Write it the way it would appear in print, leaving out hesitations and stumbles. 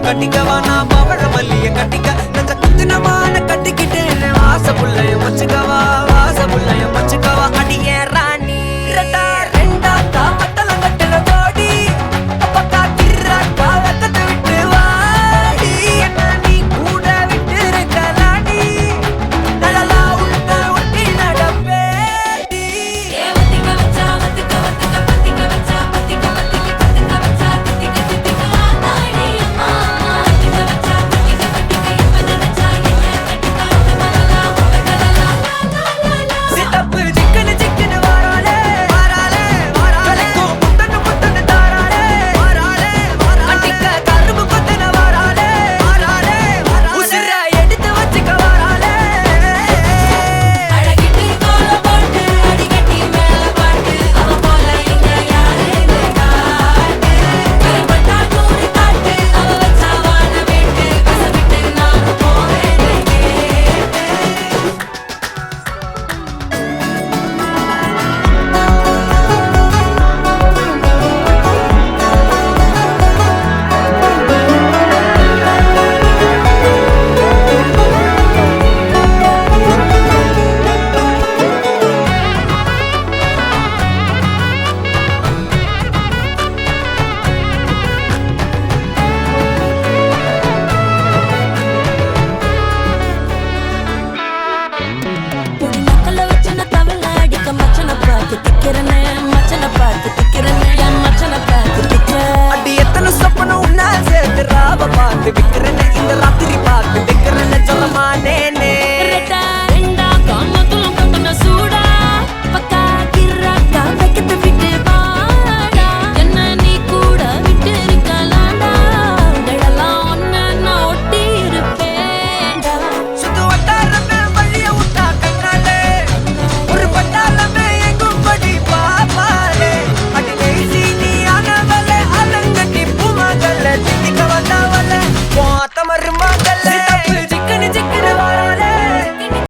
கட்டிக்கவா நான் பவழ மல்லிய கட்டிக்க நஞ்ச குத்தினமான கட்டிக்கிட்டு வாச புள்ளைய மச்சுக்கவா வாச புள்ளைய மச்சுக்கவா அடிய ராணி ரெண்டா தாமத்தலம் கட்டுற கோடி அப்பக்கா கிராக்கா வெக்கத்தை விட்டு வாடி என்ன நீ கூட விட்டு இருக்கலாடி நலலா உள்ள ஒட்டி நடப்பேடி சித்தப்பு சிக்கனு சிக்கனு வாராளே வாராளே வாராளே முத்தன்னு முத்தன்னு தாராளே வாராளே அட்டிக்க கரும்பு கொத்தன வாராளே வாராளே உசிர எடுத்து வச்சுக்க வாராளே அழகிட்டு கோல போட்டு அடிக்கட்டி மேல பாட்டு அவ போல இங்க யாரு காட்டு கருப்பட்டா நூறு காட்டு அவ வச்சா வாழ விட்டு கசவிட்டு நான் போவேன் பொடி நக்கல வச்சு நான் தவள அடிக்க மச்சனை பார்த்து திக்கிறனே மச்சனை பார்த்து திக்கிறனே என் மச்சனை பார்த்து திக்கிற அடி எத்தனை சொப்பனம் உன்னா சேர்த்து ராவ பார்த்து விக்கிறேன்னு இந்த ராத்திரி பார்த்து விக்கிறேன்னு சொல்லமானேனே ரெட்டா ரெண்டா காமத்துலம் கட்டன சூடா பக்கா கிராக்கா வைக்கத்தை விட்டு வாடா என்ன நீ கூட விட்டு இருக்கலாம்டா நிழலாம் ஒன்ன நான் ஒட்டி இருப்பேன்டா சுத்து வட்டாரமே வழிய விட்டா கண்ணாலே ஒரு பட்டாளமே எங்கும் படி பாப்பாலே அடி நெய்சி நீ ஆனவளே அலங்கட்டி பூமகள திட்டிக்க வந்தவளே போத்த மருமகளே